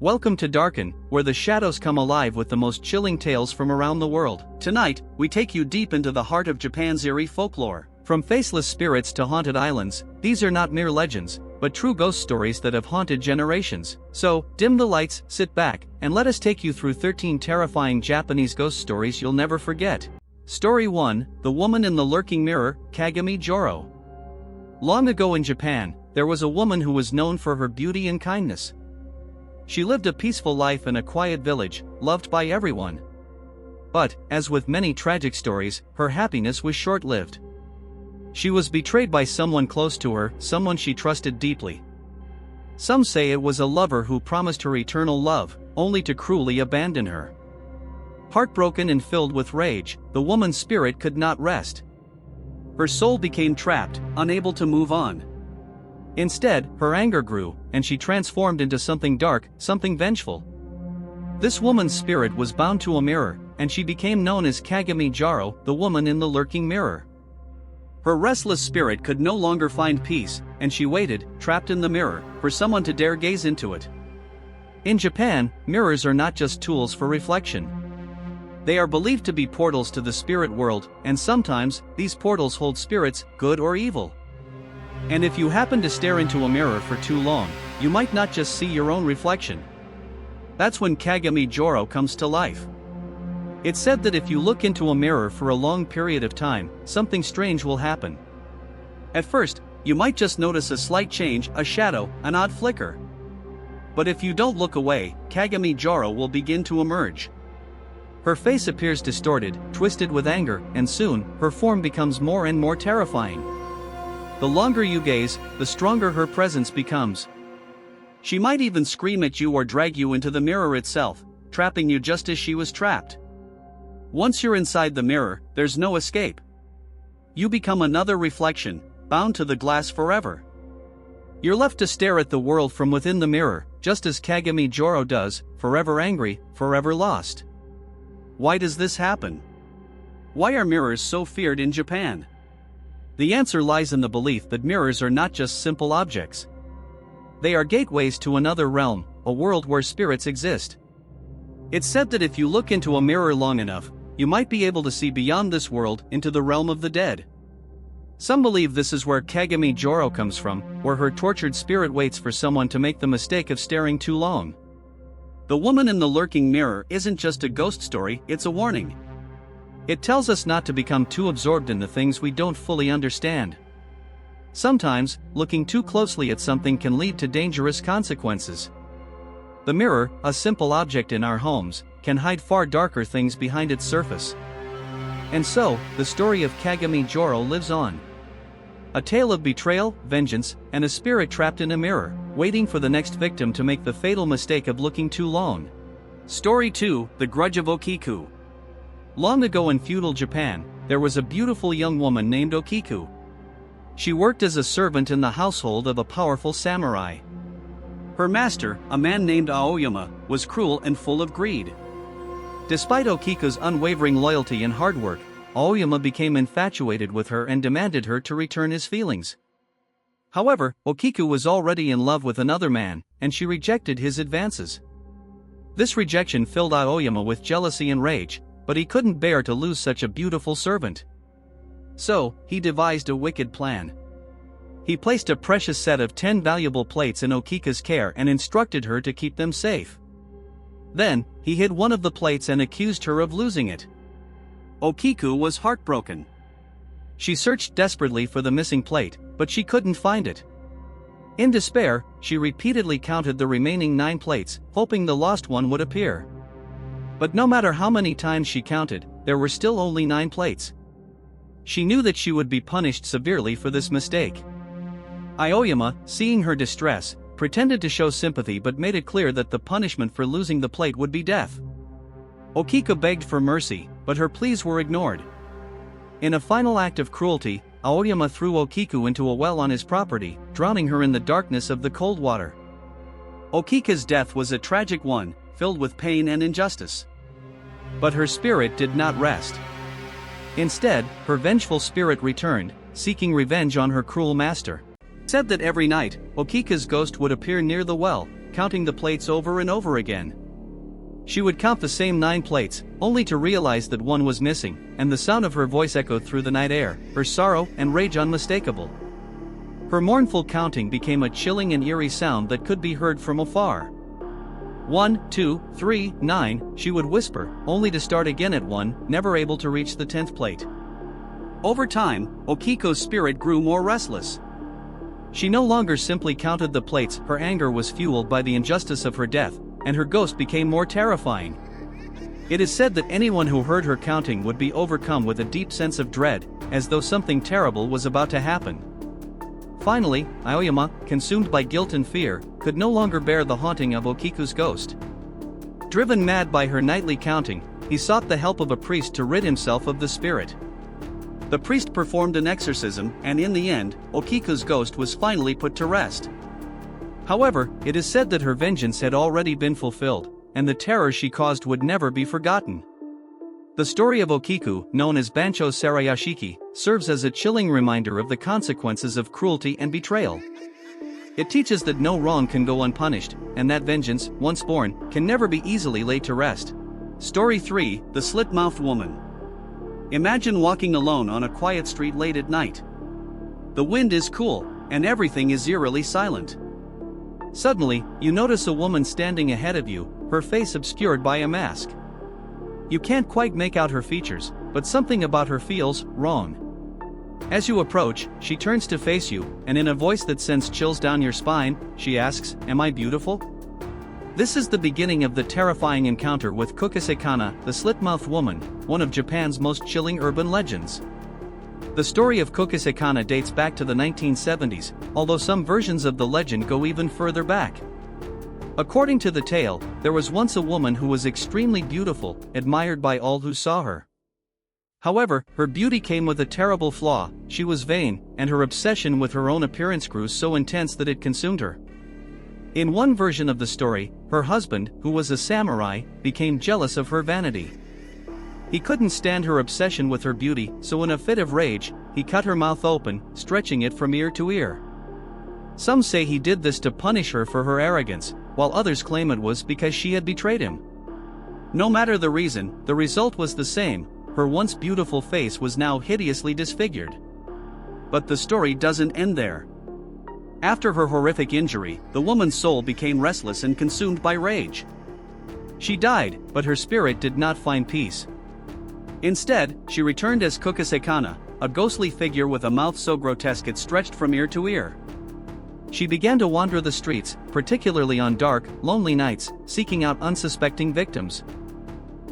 Welcome to Darken, where the shadows come alive with the most chilling tales from around the world. Tonight, we take you deep into the heart of Japan's eerie folklore. From faceless spirits to haunted islands, these are not mere legends, but true ghost stories that have haunted generations. So, dim the lights, sit back, and let us take you through 13 terrifying Japanese ghost stories you'll never forget. Story 1, The Woman in the Lurking Mirror, Kagami Joro. Long ago in Japan, there was a woman who was known for her beauty and kindness. She lived a peaceful life in a quiet village, loved by everyone. But, as with many tragic stories, her happiness was short-lived. She was betrayed by someone close to her, someone she trusted deeply. Some say it was a lover who promised her eternal love, only to cruelly abandon her. Heartbroken and filled with rage, the woman's spirit could not rest. Her soul became trapped, unable to move on. Instead, her anger grew, and she transformed into something dark, something vengeful. This woman's spirit was bound to a mirror, and she became known as Kagami Joro, the woman in the lurking mirror. Her restless spirit could no longer find peace, and she waited, trapped in the mirror, for someone to dare gaze into it. In Japan, mirrors are not just tools for reflection. They are believed to be portals to the spirit world, and sometimes, these portals hold spirits, good or evil. And if you happen to stare into a mirror for too long, you might not just see your own reflection. That's when Kagami Joro comes to life. It's said that if you look into a mirror for a long period of time, something strange will happen. At first, you might just notice a slight change, a shadow, an odd flicker. But if you don't look away, Kagami Joro will begin to emerge. Her face appears distorted, twisted with anger, and soon, her form becomes more and more terrifying. The longer you gaze, the stronger her presence becomes. She might even scream at you or drag you into the mirror itself, trapping you just as she was trapped. Once you're inside the mirror, there's no escape. You become another reflection, bound to the glass forever. You're left to stare at the world from within the mirror, just as Kagami Joro does, forever angry, forever lost. Why does this happen? Why are mirrors so feared in Japan? The answer lies in the belief that mirrors are not just simple objects. They are gateways to another realm, a world where spirits exist. It's said that if you look into a mirror long enough, you might be able to see beyond this world into the realm of the dead. Some believe this is where Kagami Joro comes from, where her tortured spirit waits for someone to make the mistake of staring too long. The Woman in the Lurking Mirror isn't just a ghost story, it's a warning. It tells us not to become too absorbed in the things we don't fully understand. Sometimes, looking too closely at something can lead to dangerous consequences. The mirror, a simple object in our homes, can hide far darker things behind its surface. And so, the story of Kagami Joro lives on. A tale of betrayal, vengeance, and a spirit trapped in a mirror, waiting for the next victim to make the fatal mistake of looking too long. Story 2, The Grudge of Okiku. Long ago in feudal Japan, there was a beautiful young woman named Okiku. She worked as a servant in the household of a powerful samurai. Her master, a man named Aoyama, was cruel and full of greed. Despite Okiku's unwavering loyalty and hard work, Aoyama became infatuated with her and demanded her to return his feelings. However, Okiku was already in love with another man, and she rejected his advances. This rejection filled Aoyama with jealousy and rage, but he couldn't bear to lose such a beautiful servant. So, he devised a wicked plan. He placed a precious set of 10 valuable plates in Okiku's care and instructed her to keep them safe. Then, he hid one of the plates and accused her of losing it. Okiku was heartbroken. She searched desperately for the missing plate, but she couldn't find it. In despair, she repeatedly counted the remaining 9 plates, hoping the lost one would appear. But no matter how many times she counted, there were still only 9 plates. She knew that she would be punished severely for this mistake. Aoyama, seeing her distress, pretended to show sympathy but made it clear that the punishment for losing the plate would be death. Okiku begged for mercy, but her pleas were ignored. In a final act of cruelty, Aoyama threw Okiku into a well on his property, drowning her in the darkness of the cold water. Okiku's death was a tragic one, filled with pain and injustice. But her spirit did not rest. Instead, her vengeful spirit returned, seeking revenge on her cruel master. It said that every night, Okiku's ghost would appear near the well, counting the plates over and over again. She would count the same 9 plates, only to realize that one was missing, and the sound of her voice echoed through the night air, her sorrow and rage unmistakable. Her mournful counting became a chilling and eerie sound that could be heard from afar. 1, 2, 3, 9, she would whisper, only to start again at 1, never able to reach the 10th plate. Over time, Okiko's spirit grew more restless. She no longer simply counted the plates, her anger was fueled by the injustice of her death, and her ghost became more terrifying. It is said that anyone who heard her counting would be overcome with a deep sense of dread, as though something terrible was about to happen. Finally, Aoyama, consumed by guilt and fear, could no longer bear the haunting of Okiko's ghost. Driven mad by her nightly counting, he sought the help of a priest to rid himself of the spirit. The priest performed an exorcism, and in the end, Okiko's ghost was finally put to rest. However, it is said that her vengeance had already been fulfilled, and the terror she caused would never be forgotten. The story of Okiku, known as Bancho Sarayashiki, serves as a chilling reminder of the consequences of cruelty and betrayal. It teaches that no wrong can go unpunished, and that vengeance, once born, can never be easily laid to rest. Story 3: The Slit-Mouthed Woman. Imagine walking alone on a quiet street late at night. The wind is cool, and everything is eerily silent. Suddenly, you notice a woman standing ahead of you, her face obscured by a mask. You can't quite make out her features, but something about her feels wrong. As you approach, she turns to face you, and in a voice that sends chills down your spine, she asks, "Am I beautiful?" This is the beginning of the terrifying encounter with Kukusekana, the slit-mouthed woman, one of Japan's most chilling urban legends. The story of Kukusekana dates back to the 1970s, although some versions of the legend go even further back. According to the tale, there was once a woman who was extremely beautiful, admired by all who saw her. However, her beauty came with a terrible flaw: she was vain, and her obsession with her own appearance grew so intense that it consumed her. In one version of the story, her husband, who was a samurai, became jealous of her vanity. He couldn't stand her obsession with her beauty, so in a fit of rage, he cut her mouth open, stretching it from ear to ear. Some say he did this to punish her for her arrogance, while others claim it was because she had betrayed him. No matter the reason, the result was the same: her once beautiful face was now hideously disfigured. But the story doesn't end there. After her horrific injury, the woman's soul became restless and consumed by rage. She died, but her spirit did not find peace. Instead, she returned as Kukusekana, a ghostly figure with a mouth so grotesque it stretched from ear to ear. She began to wander the streets, particularly on dark, lonely nights, seeking out unsuspecting victims.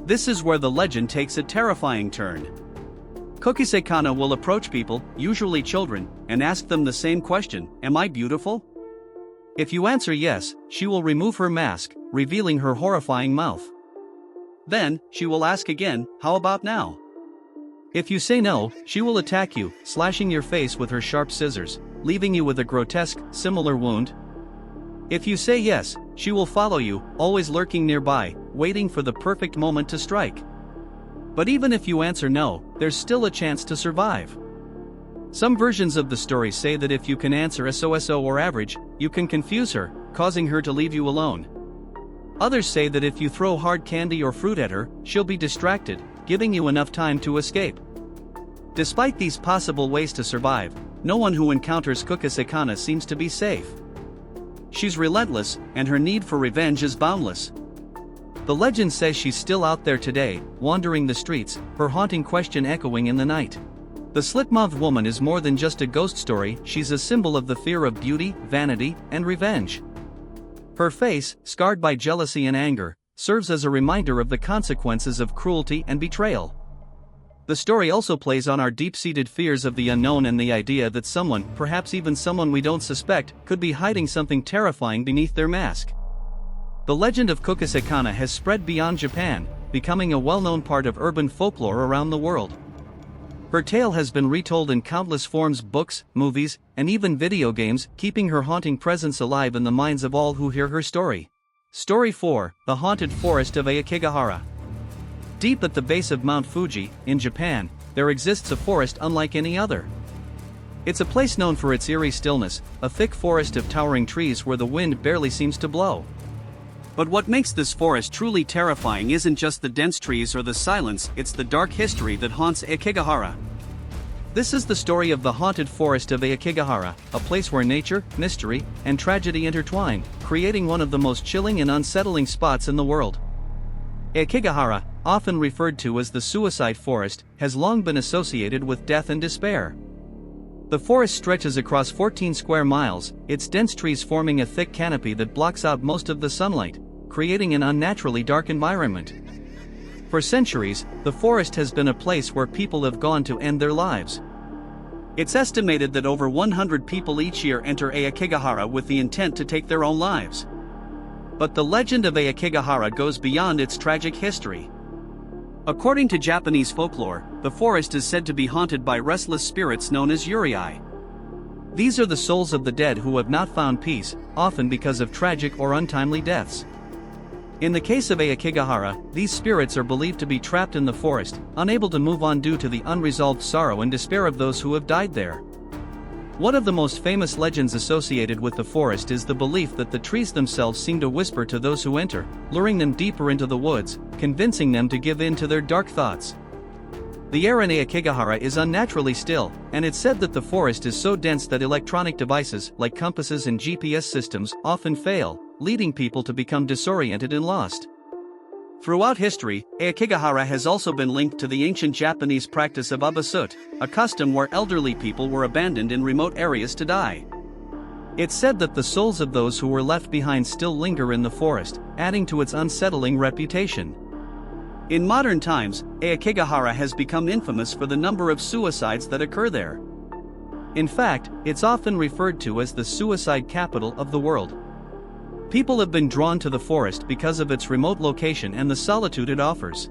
This is where the legend takes a terrifying turn. Kukusekana will approach people, usually children, and ask them the same question: "Am I beautiful?" If you answer yes, she will remove her mask, revealing her horrifying mouth. Then, she will ask again, "How about now?" If you say no, she will attack you, slashing your face with her sharp scissors, leaving you with a grotesque, similar wound. If you say yes, she will follow you, always lurking nearby, waiting for the perfect moment to strike. But even if you answer no, there's still a chance to survive. Some versions of the story say that if you can answer SOSO or average, you can confuse her, causing her to leave you alone. Others say that if you throw hard candy or fruit at her, she'll be distracted, giving you enough time to escape. Despite these possible ways to survive, no one who encounters Kukusekana seems to be safe. She's relentless, and her need for revenge is boundless. The legend says she's still out there today, wandering the streets, her haunting question echoing in the night. The slit-mouthed woman is more than just a ghost story, she's a symbol of the fear of beauty, vanity, and revenge. Her face, scarred by jealousy and anger, serves as a reminder of the consequences of cruelty and betrayal. The story also plays on our deep-seated fears of the unknown and the idea that someone, perhaps even someone we don't suspect, could be hiding something terrifying beneath their mask. The legend of Kukusekana has spread beyond Japan, becoming a well-known part of urban folklore around the world. Her tale has been retold in countless forms: books, movies, and even video games, keeping her haunting presence alive in the minds of all who hear her story. Story 4: The Haunted Forest of Aokigahara. Deep at the base of Mount Fuji, in Japan, there exists a forest unlike any other. It's a place known for its eerie stillness, a thick forest of towering trees where the wind barely seems to blow. But what makes this forest truly terrifying isn't just the dense trees or the silence, it's the dark history that haunts Aokigahara. This is the story of the haunted forest of Aokigahara, a place where nature, mystery, and tragedy intertwine, creating one of the most chilling and unsettling spots in the world. Aokigahara, often referred to as the suicide forest, has long been associated with death and despair. The forest stretches across 14 square miles, its dense trees forming a thick canopy that blocks out most of the sunlight, creating an unnaturally dark environment. For centuries, the forest has been a place where people have gone to end their lives. It's estimated that over 100 people each year enter Aokigahara with the intent to take their own lives. But the legend of Aokigahara goes beyond its tragic history. According to Japanese folklore, the forest is said to be haunted by restless spirits known as yurei. These are the souls of the dead who have not found peace, often because of tragic or untimely deaths. In the case of Aokigahara, these spirits are believed to be trapped in the forest, unable to move on due to the unresolved sorrow and despair of those who have died there. One of the most famous legends associated with the forest is the belief that the trees themselves seem to whisper to those who enter, luring them deeper into the woods, convincing them to give in to their dark thoughts. The air in Aokigahara is unnaturally still, and it's said that the forest is so dense that electronic devices, like compasses and GPS systems, often fail, leading people to become disoriented and lost. Throughout history, Aokigahara has also been linked to the ancient Japanese practice of abasut, a custom where elderly people were abandoned in remote areas to die. It's said that the souls of those who were left behind still linger in the forest, adding to its unsettling reputation. In modern times, Aokigahara has become infamous for the number of suicides that occur there. In fact, it's often referred to as the suicide capital of the world. People have been drawn to the forest because of its remote location and the solitude it offers.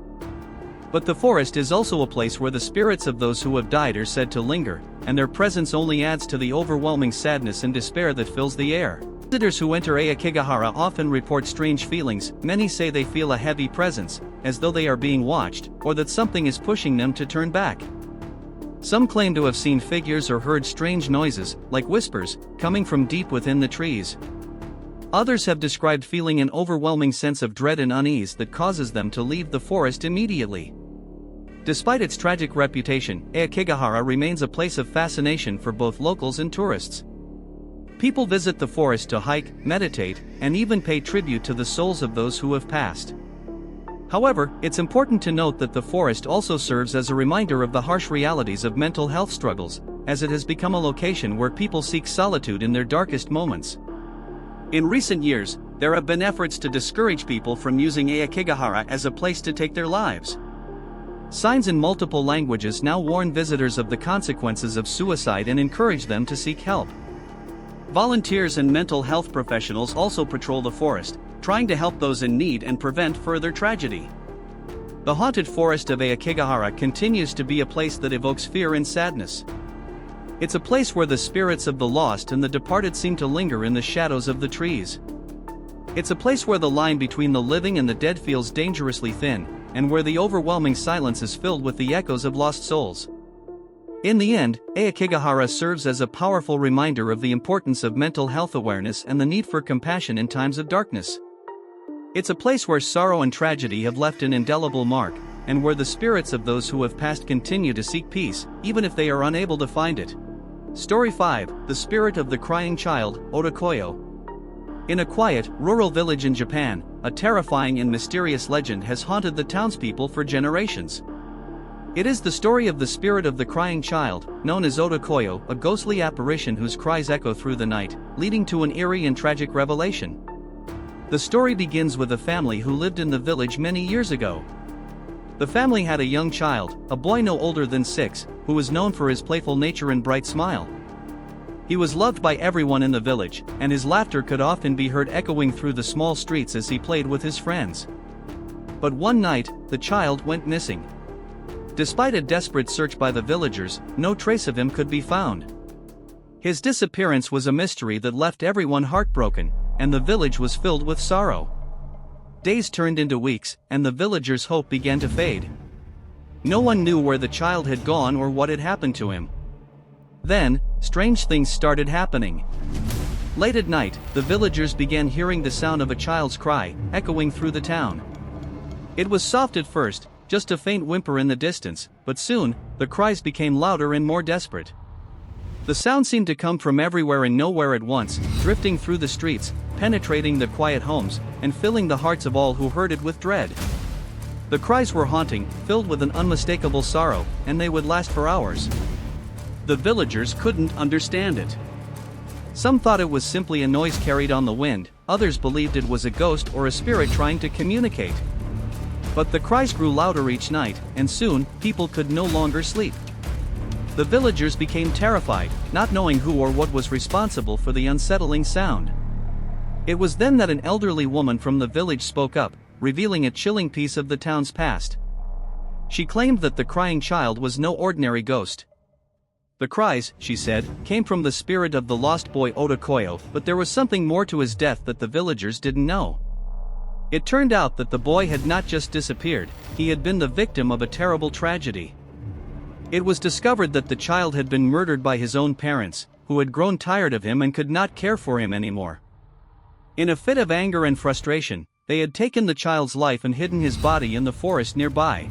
But the forest is also a place where the spirits of those who have died are said to linger, and their presence only adds to the overwhelming sadness and despair that fills the air. Visitors who enter Aokigahara often report strange feelings. Many say they feel a heavy presence, as though they are being watched, or that something is pushing them to turn back. Some claim to have seen figures or heard strange noises, like whispers, coming from deep within the trees. Others have described feeling an overwhelming sense of dread and unease that causes them to leave the forest immediately. Despite its tragic reputation, Aokigahara remains a place of fascination for both locals and tourists. People visit the forest to hike, meditate, and even pay tribute to the souls of those who have passed. However, it's important to note that the forest also serves as a reminder of the harsh realities of mental health struggles, as it has become a location where people seek solitude in their darkest moments. In recent years, there have been efforts to discourage people from using Aokigahara as a place to take their lives. Signs in multiple languages now warn visitors of the consequences of suicide and encourage them to seek help. Volunteers and mental health professionals also patrol the forest, trying to help those in need and prevent further tragedy. The haunted forest of Aokigahara continues to be a place that evokes fear and sadness. It's a place where the spirits of the lost and the departed seem to linger in the shadows of the trees. It's a place where the line between the living and the dead feels dangerously thin, and where the overwhelming silence is filled with the echoes of lost souls. In the end, Aokigahara serves as a powerful reminder of the importance of mental health awareness and the need for compassion in times of darkness. It's a place where sorrow and tragedy have left an indelible mark, and where the spirits of those who have passed continue to seek peace, even if they are unable to find it. Story 5: The Spirit of the Crying Child, Otokoyo. In a quiet, rural village in Japan, a terrifying and mysterious legend has haunted the townspeople for generations. It is the story of the spirit of the crying child, known as Otokoyo, a ghostly apparition whose cries echo through the night, leading to an eerie and tragic revelation. The story begins with a family who lived in the village many years ago. The family had a young child, a boy no older than 6, who was known for his playful nature and bright smile. He was loved by everyone in the village, and his laughter could often be heard echoing through the small streets as he played with his friends. But one night, the child went missing. Despite a desperate search by the villagers, no trace of him could be found. His disappearance was a mystery that left everyone heartbroken, and the village was filled with sorrow. Days turned into weeks, and the villagers' hope began to fade. No one knew where the child had gone or what had happened to him. Then, strange things started happening. Late at night, the villagers began hearing the sound of a child's cry, echoing through the town. It was soft at first, just a faint whimper in the distance, but soon, the cries became louder and more desperate. The sound seemed to come from everywhere and nowhere at once, drifting through the streets, penetrating the quiet homes, and filling the hearts of all who heard it with dread. The cries were haunting, filled with an unmistakable sorrow, and they would last for hours. The villagers couldn't understand it. Some thought it was simply a noise carried on the wind, others believed it was a ghost or a spirit trying to communicate. But the cries grew louder each night, and soon, people could no longer sleep. The villagers became terrified, not knowing who or what was responsible for the unsettling sound. It was then that an elderly woman from the village spoke up, revealing a chilling piece of the town's past. She claimed that the crying child was no ordinary ghost. The cries, she said, came from the spirit of the lost boy Otokoyo, but there was something more to his death that the villagers didn't know. It turned out that the boy had not just disappeared, he had been the victim of a terrible tragedy. It was discovered that the child had been murdered by his own parents, who had grown tired of him and could not care for him anymore. In a fit of anger and frustration, they had taken the child's life and hidden his body in the forest nearby.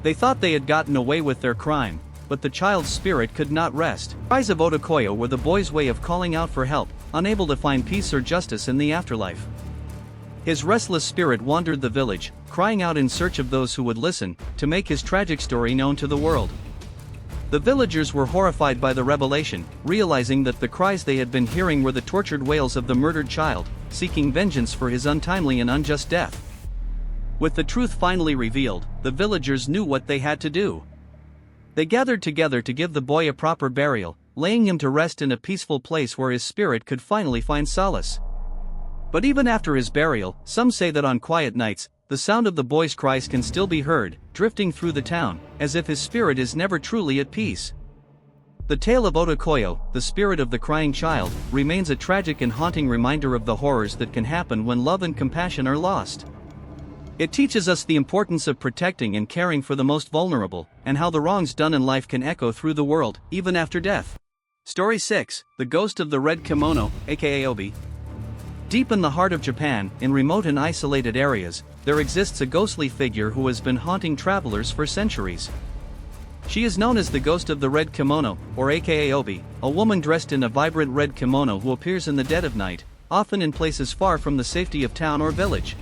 They thought they had gotten away with their crime, but the child's spirit could not rest. The cries of Otokoyo were the boy's way of calling out for help, unable to find peace or justice in the afterlife. His restless spirit wandered the village, crying out in search of those who would listen, to make his tragic story known to the world. The villagers were horrified by the revelation, realizing that the cries they had been hearing were the tortured wails of the murdered child, seeking vengeance for his untimely and unjust death. With the truth finally revealed, the villagers knew what they had to do. They gathered together to give the boy a proper burial, laying him to rest in a peaceful place where his spirit could finally find solace. But even after his burial, some say that on quiet nights, the sound of the boy's cries can still be heard, drifting through the town, as if his spirit is never truly at peace. The tale of Otokoyo, the spirit of the crying child, remains a tragic and haunting reminder of the horrors that can happen when love and compassion are lost. It teaches us the importance of protecting and caring for the most vulnerable, and how the wrongs done in life can echo through the world, even after death. Story 6, The Ghost of the Red Kimono, aka Obi. Deep in the heart of Japan, in remote and isolated areas, there exists a ghostly figure who has been haunting travelers for centuries. She is known as the Ghost of the Red Kimono, or aka Obi, a woman dressed in a vibrant red kimono who appears in the dead of night, often in places far from the safety of town or village.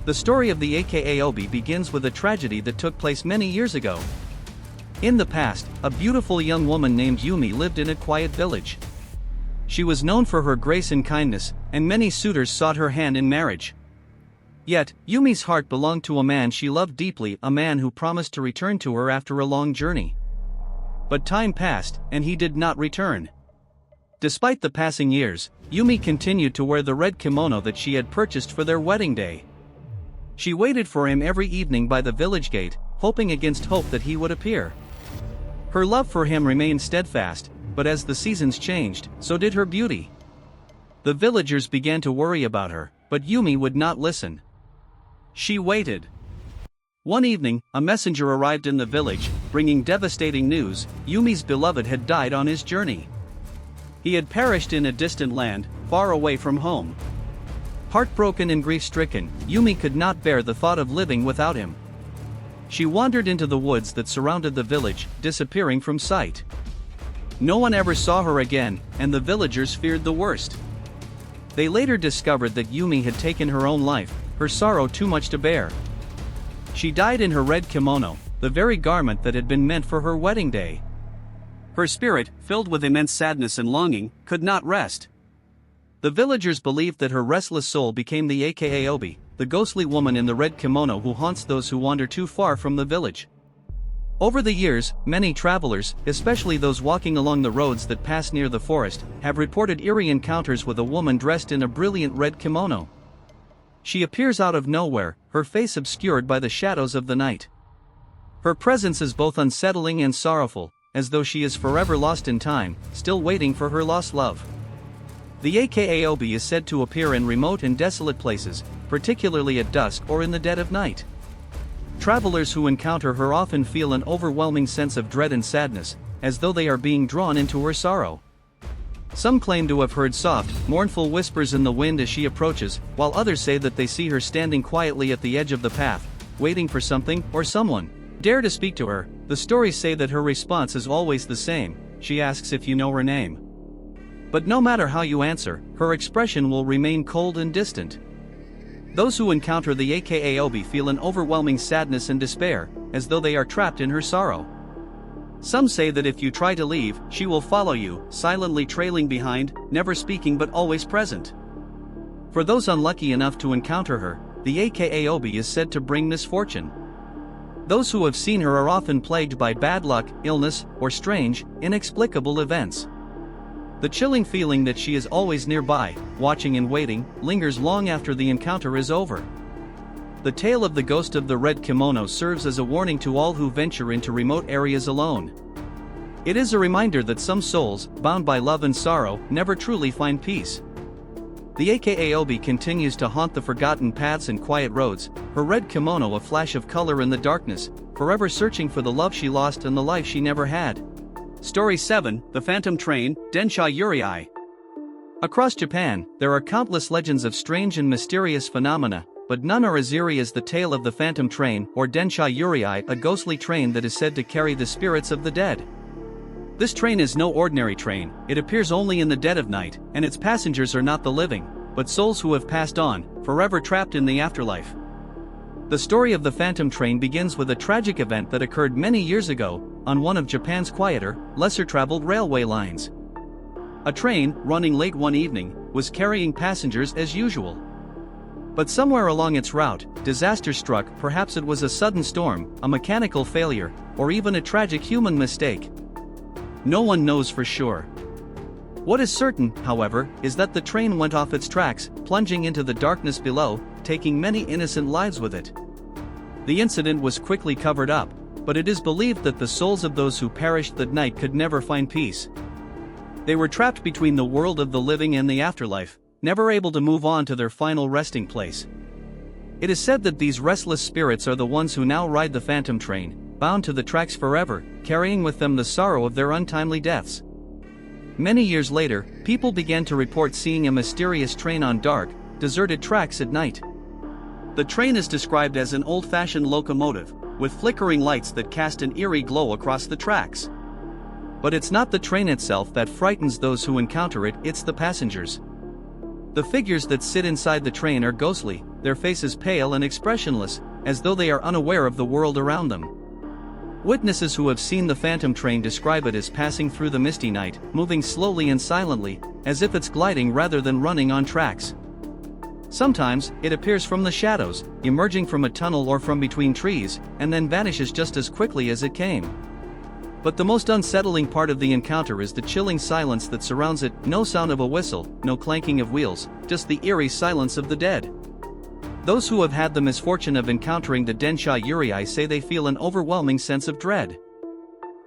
The story of the aka Obi begins with a tragedy that took place many years ago. In the past, a beautiful young woman named Yumi lived in a quiet village. She was known for her grace and kindness, and many suitors sought her hand in marriage. Yet, Yumi's heart belonged to a man she loved deeply, a man who promised to return to her after a long journey. But time passed, and he did not return. Despite the passing years, Yumi continued to wear the red kimono that she had purchased for their wedding day. She waited for him every evening by the village gate, hoping against hope that he would appear. Her love for him remained steadfast, but as the seasons changed, so did her beauty. The villagers began to worry about her, but Yumi would not listen. She waited. One evening, a messenger arrived in the village, bringing devastating news: Yumi's beloved had died on his journey. He had perished in a distant land, far away from home. Heartbroken and grief-stricken, Yumi could not bear the thought of living without him. She wandered into the woods that surrounded the village, disappearing from sight. No one ever saw her again, and the villagers feared the worst. They later discovered that Yumi had taken her own life, her sorrow too much to bear. She died in her red kimono, the very garment that had been meant for her wedding day. Her spirit, filled with immense sadness and longing, could not rest. The villagers believed that her restless soul became the aka Obi, the ghostly woman in the red kimono who haunts those who wander too far from the village. Over the years, many travelers, especially those walking along the roads that pass near the forest, have reported eerie encounters with a woman dressed in a brilliant red kimono. She appears out of nowhere, her face obscured by the shadows of the night. Her presence is both unsettling and sorrowful, as though she is forever lost in time, still waiting for her lost love. The aka Obi is said to appear in remote and desolate places, particularly at dusk or in the dead of night. Travelers who encounter her often feel an overwhelming sense of dread and sadness, as though they are being drawn into her sorrow. Some claim to have heard soft, mournful whispers in the wind as she approaches, while others say that they see her standing quietly at the edge of the path, waiting for something or someone. Dare to speak to her. The stories say that her response is always the same. She asks if you know her name. But no matter how you answer, her expression will remain cold and distant. Those who encounter the Akaobi feel an overwhelming sadness and despair, as though they are trapped in her sorrow. Some say that if you try to leave, she will follow you, silently trailing behind, never speaking but always present. For those unlucky enough to encounter her, the Akaobi is said to bring misfortune. Those who have seen her are often plagued by bad luck, illness, or strange, inexplicable events. The chilling feeling that she is always nearby, watching and waiting, lingers long after the encounter is over. The tale of the ghost of the red kimono serves as a warning to all who venture into remote areas alone. It is a reminder that some souls, bound by love and sorrow, never truly find peace. The Akaobi continues to haunt the forgotten paths and quiet roads, her red kimono a flash of color in the darkness, forever searching for the love she lost and the life she never had. Story 7, The Phantom Train, Densha Yurei. Across Japan, there are countless legends of strange and mysterious phenomena, but none are as eerie as the tale of the Phantom Train, or Densha Yurei, a ghostly train that is said to carry the spirits of the dead. This train is no ordinary train, it appears only in the dead of night, and its passengers are not the living, but souls who have passed on, forever trapped in the afterlife. The story of the Phantom Train begins with a tragic event that occurred many years ago, on one of Japan's quieter, lesser-traveled railway lines. A train, running late one evening, was carrying passengers as usual. But somewhere along its route, disaster struck. Perhaps it was a sudden storm, a mechanical failure, or even a tragic human mistake. No one knows for sure. What is certain, however, is that the train went off its tracks, plunging into the darkness below, taking many innocent lives with it. The incident was quickly covered up, but it is believed that the souls of those who perished that night could never find peace. They were trapped between the world of the living and the afterlife, never able to move on to their final resting place. It is said that these restless spirits are the ones who now ride the Phantom Train, bound to the tracks forever, carrying with them the sorrow of their untimely deaths. Many years later, people began to report seeing a mysterious train on dark, deserted tracks at night. The train is described as an old-fashioned locomotive, with flickering lights that cast an eerie glow across the tracks. But it's not the train itself that frightens those who encounter it, it's the passengers. The figures that sit inside the train are ghostly, their faces pale and expressionless, as though they are unaware of the world around them. Witnesses who have seen the Phantom Train describe it as passing through the misty night, moving slowly and silently, as if it's gliding rather than running on tracks. Sometimes, it appears from the shadows, emerging from a tunnel or from between trees, and then vanishes just as quickly as it came. But the most unsettling part of the encounter is the chilling silence that surrounds it. No sound of a whistle, no clanking of wheels, just the eerie silence of the dead. Those who have had the misfortune of encountering the Densha Yurei say they feel an overwhelming sense of dread.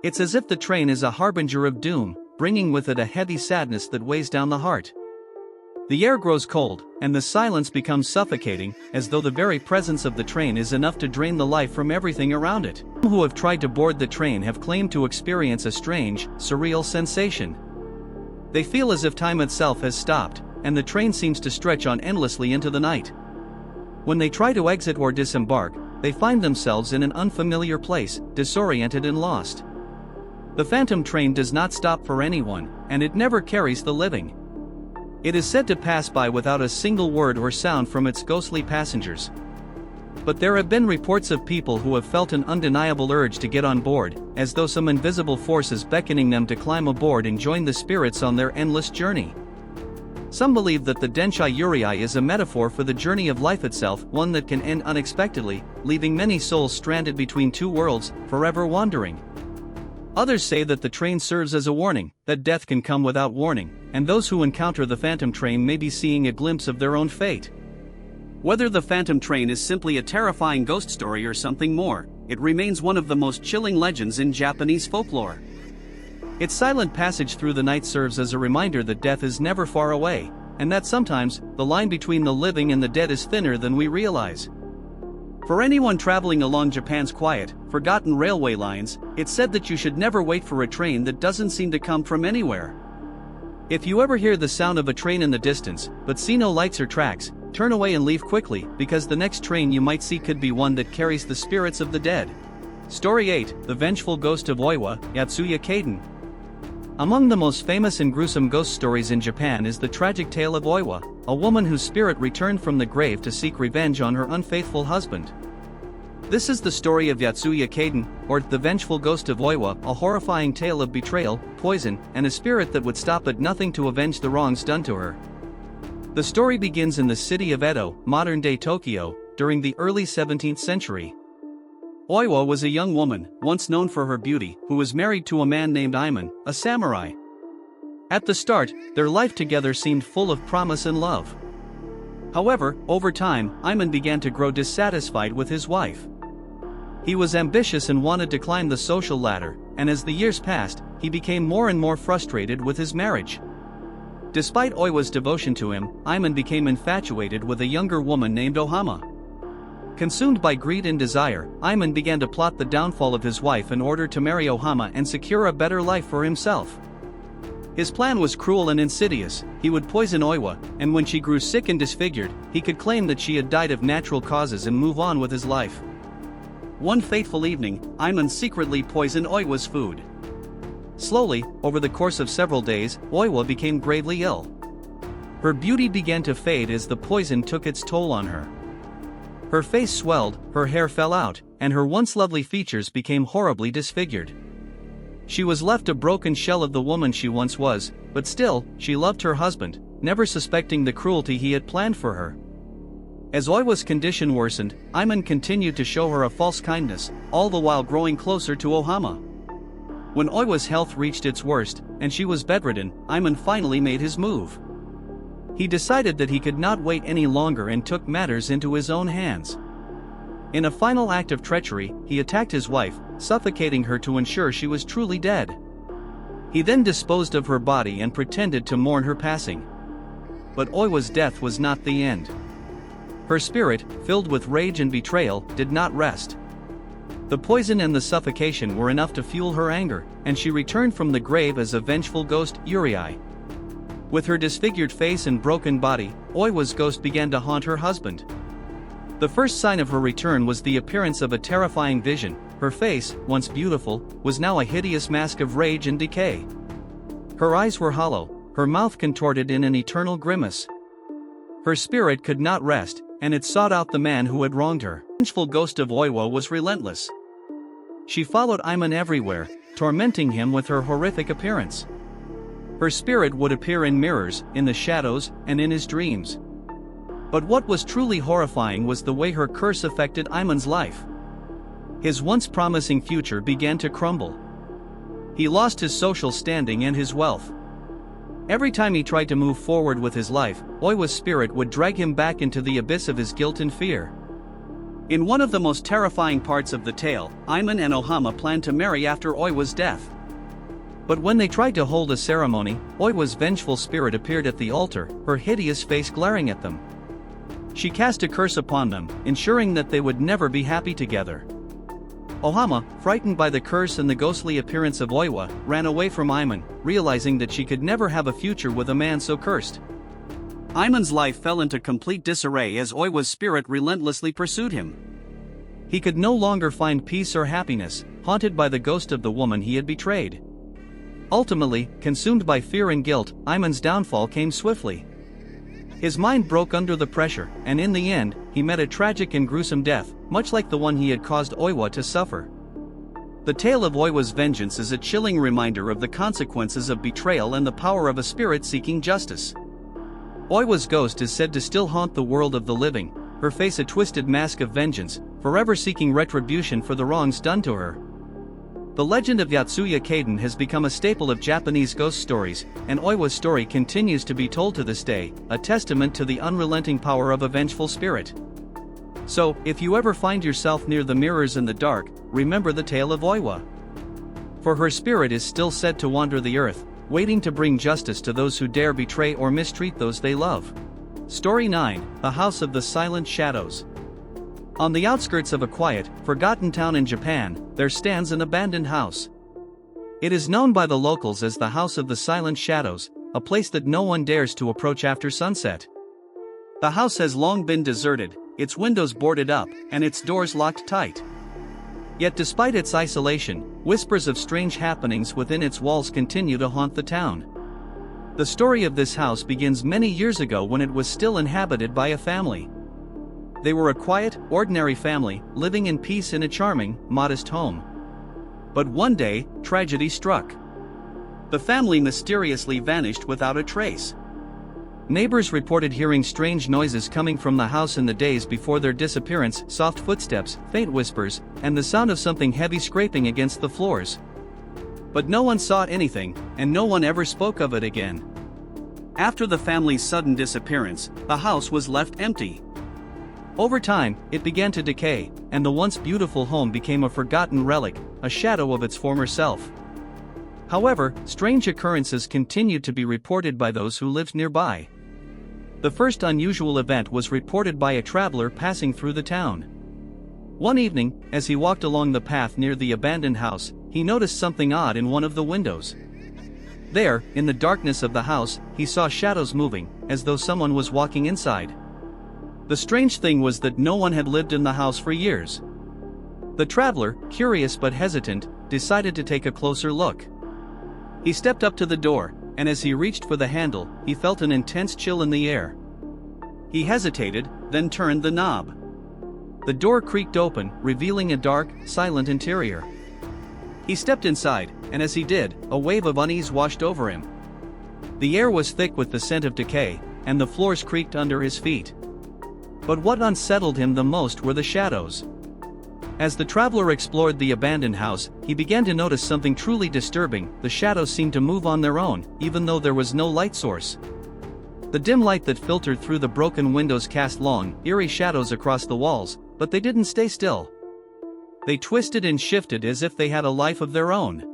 It's as if the train is a harbinger of doom, bringing with it a heavy sadness that weighs down the heart. The air grows cold, and the silence becomes suffocating, as though the very presence of the train is enough to drain the life from everything around it. Some who have tried to board the train have claimed to experience a strange, surreal sensation. They feel as if time itself has stopped, and the train seems to stretch on endlessly into the night. When they try to exit or disembark, they find themselves in an unfamiliar place, disoriented and lost. The Phantom Train does not stop for anyone, and it never carries the living. It is said to pass by without a single word or sound from its ghostly passengers. But there have been reports of people who have felt an undeniable urge to get on board, as though some invisible force is beckoning them to climb aboard and join the spirits on their endless journey. Some believe that the Densha Yurei is a metaphor for the journey of life itself, one that can end unexpectedly, leaving many souls stranded between two worlds, forever wandering. Others say that the train serves as a warning, that death can come without warning, and those who encounter the Phantom Train may be seeing a glimpse of their own fate. Whether the Phantom Train is simply a terrifying ghost story or something more, it remains one of the most chilling legends in Japanese folklore. Its silent passage through the night serves as a reminder that death is never far away, and that sometimes, the line between the living and the dead is thinner than we realize. For anyone traveling along Japan's quiet, forgotten railway lines, it's said that you should never wait for a train that doesn't seem to come from anywhere. If you ever hear the sound of a train in the distance, but see no lights or tracks, turn away and leave quickly, because the next train you might see could be one that carries the spirits of the dead. Story 8, The Vengeful Ghost of Oiwa, Yatsuya Kaiden. Among the most famous and gruesome ghost stories in Japan is the tragic tale of Oiwa, a woman whose spirit returned from the grave to seek revenge on her unfaithful husband. This is the story of Yatsuya Kaiden, or The Vengeful Ghost of Oiwa, a horrifying tale of betrayal, poison, and a spirit that would stop at nothing to avenge the wrongs done to her. The story begins in the city of Edo, modern-day Tokyo, during the early 17th century. Oiwa was a young woman, once known for her beauty, who was married to a man named Iman, a samurai. At the start, their life together seemed full of promise and love. However, over time, Iman began to grow dissatisfied with his wife. He was ambitious and wanted to climb the social ladder, and as the years passed, he became more and more frustrated with his marriage. Despite Oiwa's devotion to him, Iman became infatuated with a younger woman named Ohama. Consumed by greed and desire, Iman began to plot the downfall of his wife in order to marry Ohama and secure a better life for himself. His plan was cruel and insidious. He would poison Oiwa, and when she grew sick and disfigured, he could claim that she had died of natural causes and move on with his life. One fateful evening, Iman secretly poisoned Oiwa's food. Slowly, over the course of several days, Oiwa became gravely ill. Her beauty began to fade as the poison took its toll on her. Her face swelled, her hair fell out, and her once lovely features became horribly disfigured. She was left a broken shell of the woman she once was, but still, she loved her husband, never suspecting the cruelty he had planned for her. As Oiwa's condition worsened, Iman continued to show her a false kindness, all the while growing closer to Ohama. When Oiwa's health reached its worst, and she was bedridden, Iman finally made his move. He decided that he could not wait any longer and took matters into his own hands. In a final act of treachery, he attacked his wife, suffocating her to ensure she was truly dead. He then disposed of her body and pretended to mourn her passing. But Oiwa's death was not the end. Her spirit, filled with rage and betrayal, did not rest. The poison and the suffocation were enough to fuel her anger, and she returned from the grave as a vengeful ghost, Uriai. With her disfigured face and broken body, Oiwa's ghost began to haunt her husband. The first sign of her return was the appearance of a terrifying vision. Her face, once beautiful, was now a hideous mask of rage and decay. Her eyes were hollow, her mouth contorted in an eternal grimace. Her spirit could not rest, and it sought out the man who had wronged her. The vengeful ghost of Oiwa was relentless. She followed Iman everywhere, tormenting him with her horrific appearance. Her spirit would appear in mirrors, in the shadows, and in his dreams. But what was truly horrifying was the way her curse affected Iman's life. His once promising future began to crumble. He lost his social standing and his wealth. Every time he tried to move forward with his life, Oiwa's spirit would drag him back into the abyss of his guilt and fear. In one of the most terrifying parts of the tale, Iman and Ohama planned to marry after Oiwa's death. But when they tried to hold a ceremony, Oiwa's vengeful spirit appeared at the altar, her hideous face glaring at them. She cast a curse upon them, ensuring that they would never be happy together. Ohama, frightened by the curse and the ghostly appearance of Oiwa, ran away from Iman, realizing that she could never have a future with a man so cursed. Iman's life fell into complete disarray as Oiwa's spirit relentlessly pursued him. He could no longer find peace or happiness, haunted by the ghost of the woman he had betrayed. Ultimately, consumed by fear and guilt, Iman's downfall came swiftly. His mind broke under the pressure, and in the end, he met a tragic and gruesome death, much like the one he had caused Oiwa to suffer. The tale of Oiwa's vengeance is a chilling reminder of the consequences of betrayal and the power of a spirit seeking justice. Oiwa's ghost is said to still haunt the world of the living, her face a twisted mask of vengeance, forever seeking retribution for the wrongs done to her. The legend of Yatsuya Kaiden has become a staple of Japanese ghost stories, and Oiwa's story continues to be told to this day, a testament to the unrelenting power of a vengeful spirit. So, if you ever find yourself near the mirrors in the dark, remember the tale of Oiwa. For her spirit is still said to wander the earth, waiting to bring justice to those who dare betray or mistreat those they love. Story 9, The House of the Silent Shadows. On the outskirts of a quiet, forgotten town in Japan, there stands an abandoned house. It is known by the locals as the House of the Silent Shadows, a place that no one dares to approach after sunset. The house has long been deserted, its windows boarded up, and its doors locked tight. Yet despite its isolation, whispers of strange happenings within its walls continue to haunt the town. The story of this house begins many years ago when it was still inhabited by a family. They were a quiet, ordinary family, living in peace in a charming, modest home. But one day, tragedy struck. The family mysteriously vanished without a trace. Neighbors reported hearing strange noises coming from the house in the days before their disappearance, soft footsteps, faint whispers, and the sound of something heavy scraping against the floors. But no one saw anything, and no one ever spoke of it again. After the family's sudden disappearance, the house was left empty. Over time, it began to decay, and the once beautiful home became a forgotten relic, a shadow of its former self. However, strange occurrences continued to be reported by those who lived nearby. The first unusual event was reported by a traveler passing through the town. One evening, as he walked along the path near the abandoned house, he noticed something odd in one of the windows. There, in the darkness of the house, he saw shadows moving, as though someone was walking inside. The strange thing was that no one had lived in the house for years. The traveler, curious but hesitant, decided to take a closer look. He stepped up to the door, and as he reached for the handle, he felt an intense chill in the air. He hesitated, then turned the knob. The door creaked open, revealing a dark, silent interior. He stepped inside, and as he did, a wave of unease washed over him. The air was thick with the scent of decay, and the floors creaked under his feet. But what unsettled him the most were the shadows. As the traveler explored the abandoned house, he began to notice something truly disturbing. The shadows seemed to move on their own, even though there was no light source. The dim light that filtered through the broken windows cast long, eerie shadows across the walls, but they didn't stay still. They twisted and shifted as if they had a life of their own.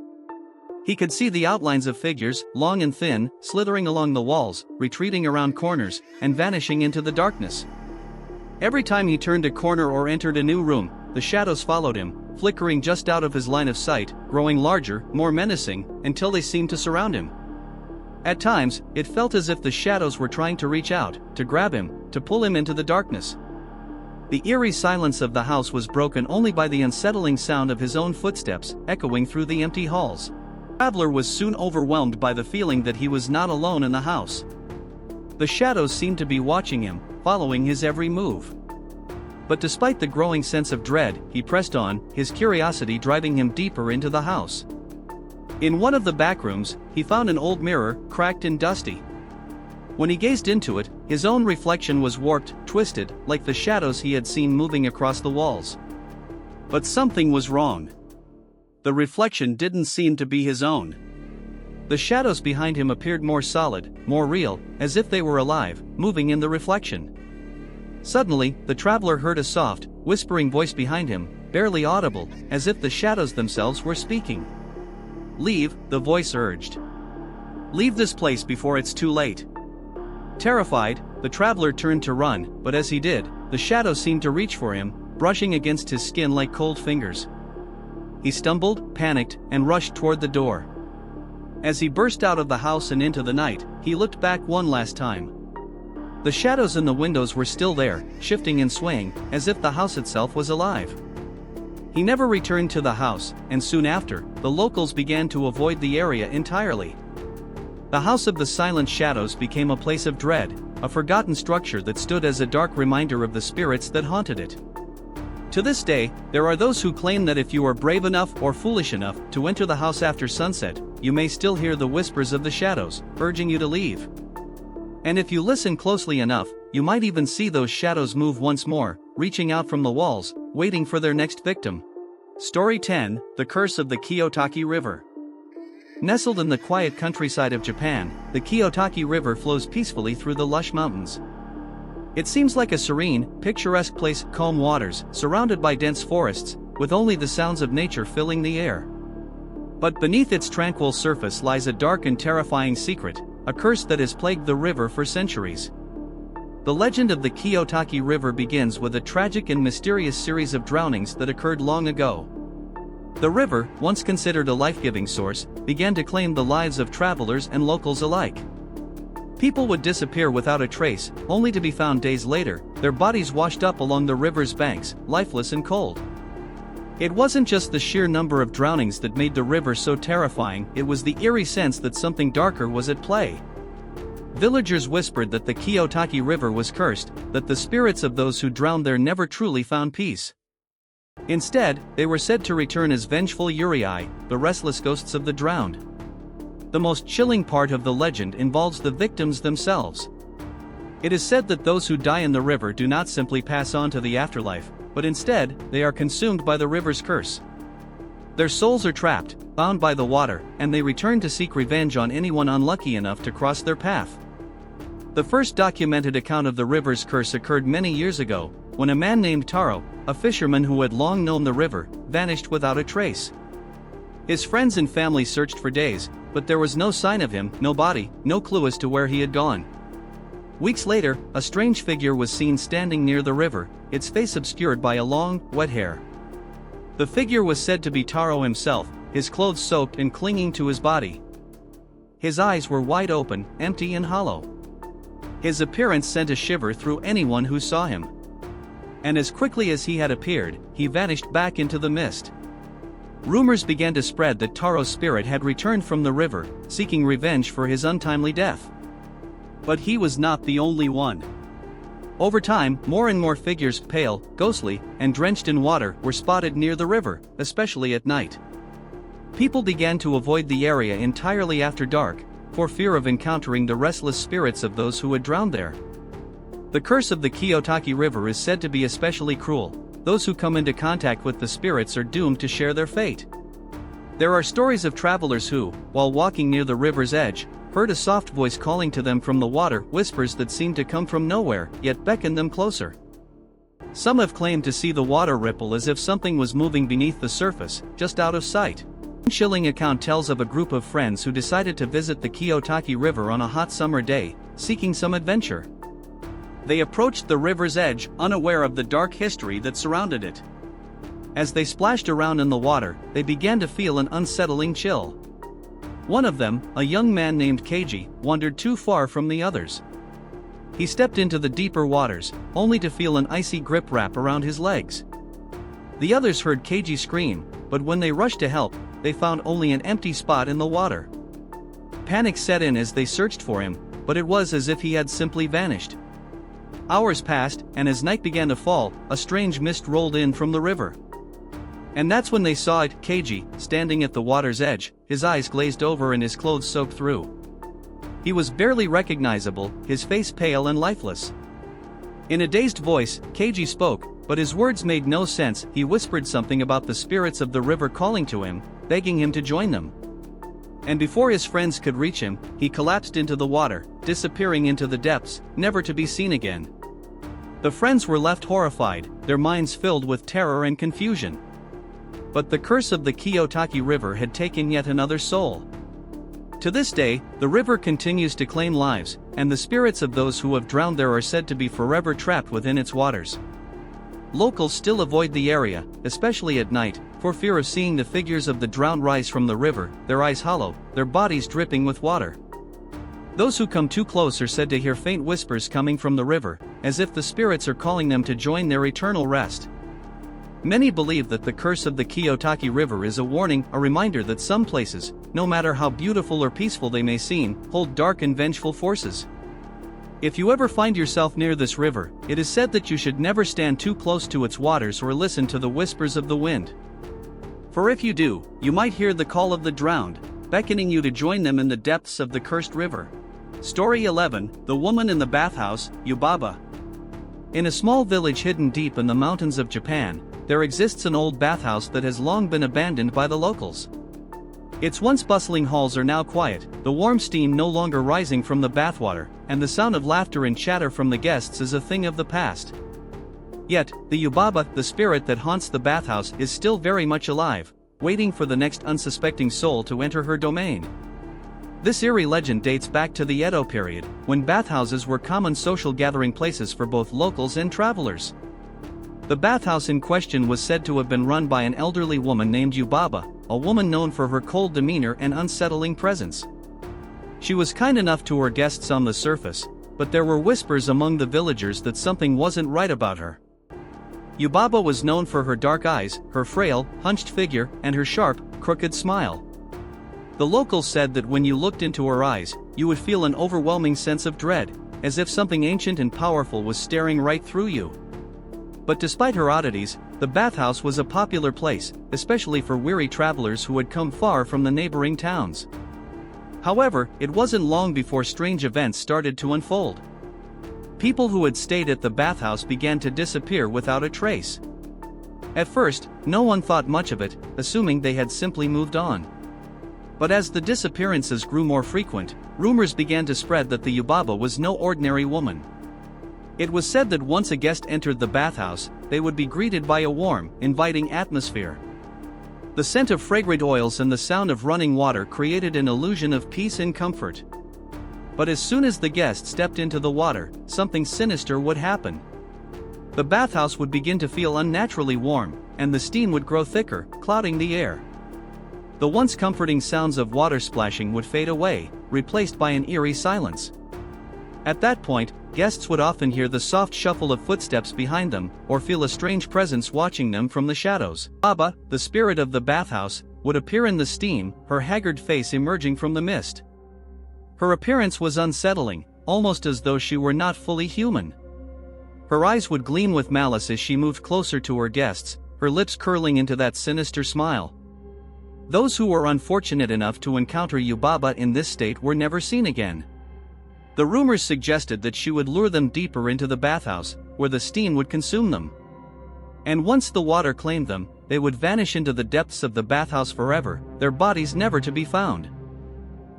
He could see the outlines of figures, long and thin, slithering along the walls, retreating around corners, and vanishing into the darkness. Every time he turned a corner or entered a new room, the shadows followed him, flickering just out of his line of sight, growing larger, more menacing, until they seemed to surround him. At times, it felt as if the shadows were trying to reach out, to grab him, to pull him into the darkness. The eerie silence of the house was broken only by the unsettling sound of his own footsteps, echoing through the empty halls. The traveler was soon overwhelmed by the feeling that he was not alone in the house. The shadows seemed to be watching him, following his every move. But despite the growing sense of dread, he pressed on, his curiosity driving him deeper into the house. In one of the back rooms, he found an old mirror, cracked and dusty. When he gazed into it, his own reflection was warped, twisted, like the shadows he had seen moving across the walls. But something was wrong. The reflection didn't seem to be his own. The shadows behind him appeared more solid, more real, as if they were alive, moving in the reflection. Suddenly, the traveler heard a soft, whispering voice behind him, barely audible, as if the shadows themselves were speaking. "Leave," the voice urged. "Leave this place before it's too late." Terrified, the traveler turned to run, but as he did, the shadows seemed to reach for him, brushing against his skin like cold fingers. He stumbled, panicked, and rushed toward the door. As he burst out of the house and into the night, he looked back one last time. The shadows in the windows were still there, shifting and swaying, as if the house itself was alive. He never returned to the house, and soon after, the locals began to avoid the area entirely. The House of the Silent Shadows became a place of dread, a forgotten structure that stood as a dark reminder of the spirits that haunted it. To this day, there are those who claim that if you are brave enough or foolish enough to enter the house after sunset, you may still hear the whispers of the shadows, urging you to leave. And if you listen closely enough, you might even see those shadows move once more, reaching out from the walls, waiting for their next victim. Story 10: The Curse of the Kiyotaki River. Nestled in the quiet countryside of Japan, the Kiyotaki River flows peacefully through the lush mountains. It seems like a serene, picturesque place, calm waters, surrounded by dense forests, with only the sounds of nature filling the air. But beneath its tranquil surface lies a dark and terrifying secret, a curse that has plagued the river for centuries. The legend of the Kiyotaki River begins with a tragic and mysterious series of drownings that occurred long ago. The river, once considered a life-giving source, began to claim the lives of travelers and locals alike. People would disappear without a trace, only to be found days later, their bodies washed up along the river's banks, lifeless and cold. It wasn't just the sheer number of drownings that made the river so terrifying, it was the eerie sense that something darker was at play. Villagers whispered that the Kiyotaki River was cursed, that the spirits of those who drowned there never truly found peace. Instead, they were said to return as vengeful Yurei, the restless ghosts of the drowned. The most chilling part of the legend involves the victims themselves. It is said that those who die in the river do not simply pass on to the afterlife, but instead, they are consumed by the river's curse. Their souls are trapped, bound by the water, and they return to seek revenge on anyone unlucky enough to cross their path. The first documented account of the river's curse occurred many years ago, when a man named Taro, a fisherman who had long known the river, vanished without a trace. His friends and family searched for days, but there was no sign of him, no body, no clue as to where he had gone. Weeks later, a strange figure was seen standing near the river, its face obscured by a long, wet hair. The figure was said to be Taro himself, his clothes soaked and clinging to his body. His eyes were wide open, empty and hollow. His appearance sent a shiver through anyone who saw him. And as quickly as he had appeared, he vanished back into the mist. Rumors began to spread that Taro's spirit had returned from the river, seeking revenge for his untimely death. But he was not the only one. Over time, more and more figures, pale, ghostly, and drenched in water, were spotted near the river, especially at night. People began to avoid the area entirely after dark, for fear of encountering the restless spirits of those who had drowned there. The curse of the Kiyotaki River is said to be especially cruel. Those who come into contact with the spirits are doomed to share their fate. There are stories of travelers who, while walking near the river's edge, heard a soft voice calling to them from the water, whispers that seemed to come from nowhere, yet beckoned them closer. Some have claimed to see the water ripple as if something was moving beneath the surface, just out of sight. One chilling account tells of a group of friends who decided to visit the Kiyotaki River on a hot summer day, seeking some adventure. They approached the river's edge, unaware of the dark history that surrounded it. As they splashed around in the water, they began to feel an unsettling chill. One of them, a young man named Keiji, wandered too far from the others. He stepped into the deeper waters, only to feel an icy grip wrap around his legs. The others heard Keiji scream, but when they rushed to help, they found only an empty spot in the water. Panic set in as they searched for him, but it was as if he had simply vanished. Hours passed, and as night began to fall, a strange mist rolled in from the river. And that's when they saw it, Keiji, standing at the water's edge, his eyes glazed over and his clothes soaked through. He was barely recognizable, his face pale and lifeless. In a dazed voice, Keiji spoke, but his words made no sense. He whispered something about the spirits of the river calling to him, begging him to join them. And before his friends could reach him, he collapsed into the water, disappearing into the depths, never to be seen again. The friends were left horrified, their minds filled with terror and confusion. But the curse of the Kiyotaki River had taken yet another soul. To this day, the river continues to claim lives, and the spirits of those who have drowned there are said to be forever trapped within its waters. Locals still avoid the area, especially at night, for fear of seeing the figures of the drowned rise from the river, their eyes hollow, their bodies dripping with water. Those who come too close are said to hear faint whispers coming from the river, as if the spirits are calling them to join their eternal rest. Many believe that the curse of the Kiyotaki River is a warning, a reminder that some places, no matter how beautiful or peaceful they may seem, hold dark and vengeful forces. If you ever find yourself near this river, it is said that you should never stand too close to its waters or listen to the whispers of the wind. For if you do, you might hear the call of the drowned, beckoning you to join them in the depths of the cursed river. Story 11, The Woman in the Bathhouse, Yubaba. In a small village hidden deep in the mountains of Japan, there exists an old bathhouse that has long been abandoned by the locals. Its once bustling halls are now quiet, the warm steam no longer rising from the bathwater, and the sound of laughter and chatter from the guests is a thing of the past. Yet, the Yubaba, the spirit that haunts the bathhouse, is still very much alive, waiting for the next unsuspecting soul to enter her domain. This eerie legend dates back to the Edo period, when bathhouses were common social gathering places for both locals and travelers. The bathhouse in question was said to have been run by an elderly woman named Yubaba, a woman known for her cold demeanor and unsettling presence. She was kind enough to her guests on the surface, but there were whispers among the villagers that something wasn't right about her. Yubaba was known for her dark eyes, her frail, hunched figure, and her sharp, crooked smile. The locals said that when you looked into her eyes, you would feel an overwhelming sense of dread, as if something ancient and powerful was staring right through you. But despite her oddities, the bathhouse was a popular place, especially for weary travelers who had come far from the neighboring towns. However, it wasn't long before strange events started to unfold. People who had stayed at the bathhouse began to disappear without a trace. At first, no one thought much of it, assuming they had simply moved on. But as the disappearances grew more frequent, rumors began to spread that the Yubaba was no ordinary woman. It was said that once a guest entered the bathhouse, they would be greeted by a warm, inviting atmosphere. The scent of fragrant oils and the sound of running water created an illusion of peace and comfort. But as soon as the guest stepped into the water, something sinister would happen. The bathhouse would begin to feel unnaturally warm, and the steam would grow thicker, clouding the air. The once comforting sounds of water splashing would fade away, replaced by an eerie silence. At that point, guests would often hear the soft shuffle of footsteps behind them, or feel a strange presence watching them from the shadows. Baba, the spirit of the bathhouse, would appear in the steam, her haggard face emerging from the mist. Her appearance was unsettling, almost as though she were not fully human. Her eyes would gleam with malice as she moved closer to her guests, her lips curling into that sinister smile. Those who were unfortunate enough to encounter Yubaba in this state were never seen again. The rumors suggested that she would lure them deeper into the bathhouse, where the steam would consume them. And once the water claimed them, they would vanish into the depths of the bathhouse forever, their bodies never to be found.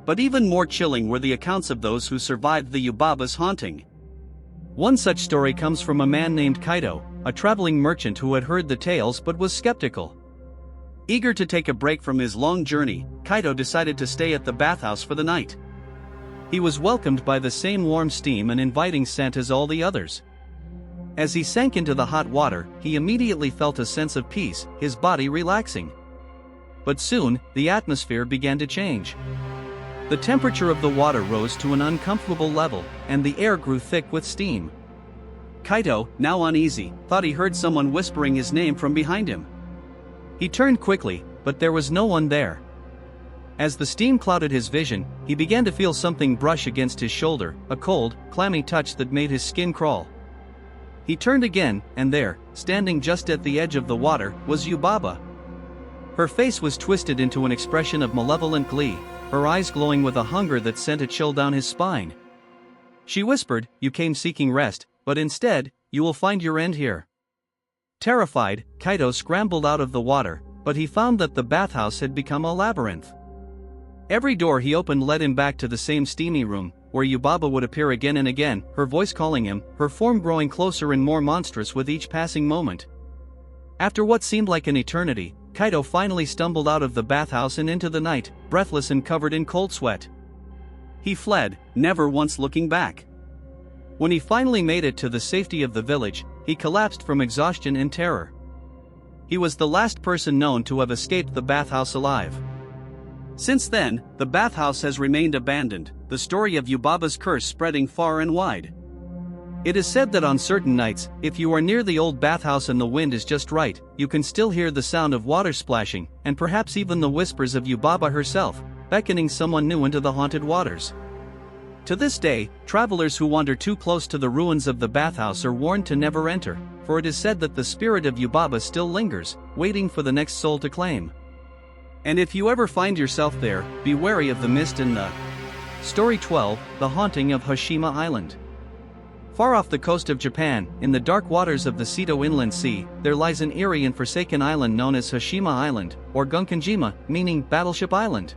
But even more chilling were the accounts of those who survived the Yubaba's haunting. One such story comes from a man named Kaito, a traveling merchant who had heard the tales but was skeptical. Eager to take a break from his long journey, Kaito decided to stay at the bathhouse for the night. He was welcomed by the same warm steam and inviting scent as all the others. As he sank into the hot water, he immediately felt a sense of peace, his body relaxing. But soon, the atmosphere began to change. The temperature of the water rose to an uncomfortable level, and the air grew thick with steam. Kaito, now uneasy, thought he heard someone whispering his name from behind him. He turned quickly, but there was no one there. As the steam clouded his vision, he began to feel something brush against his shoulder, a cold, clammy touch that made his skin crawl. He turned again, and there, standing just at the edge of the water, was Yubaba. Her face was twisted into an expression of malevolent glee, her eyes glowing with a hunger that sent a chill down his spine. She whispered, "You came seeking rest, but instead, you will find your end here." Terrified, Kaito scrambled out of the water, but he found that the bathhouse had become a labyrinth. Every door he opened led him back to the same steamy room, where Yubaba would appear again and again, her voice calling him, her form growing closer and more monstrous with each passing moment. After what seemed like an eternity, Kaito finally stumbled out of the bathhouse and into the night, breathless and covered in cold sweat. He fled, never once looking back. When he finally made it to the safety of the village, he collapsed from exhaustion and terror. He was the last person known to have escaped the bathhouse alive. Since then, the bathhouse has remained abandoned, the story of Yubaba's curse spreading far and wide. It is said that on certain nights, if you are near the old bathhouse and the wind is just right, you can still hear the sound of water splashing, and perhaps even the whispers of Yubaba herself, beckoning someone new into the haunted waters. To this day, travelers who wander too close to the ruins of the bathhouse are warned to never enter, for it is said that the spirit of Yubaba still lingers, waiting for the next soul to claim. And if you ever find yourself there, be wary of the mist and the... Story 12, The Haunting of Hashima Island. Far off the coast of Japan, in the dark waters of the Seto Inland Sea, there lies an eerie and forsaken island known as Hashima Island, or Gunkanjima, meaning Battleship Island.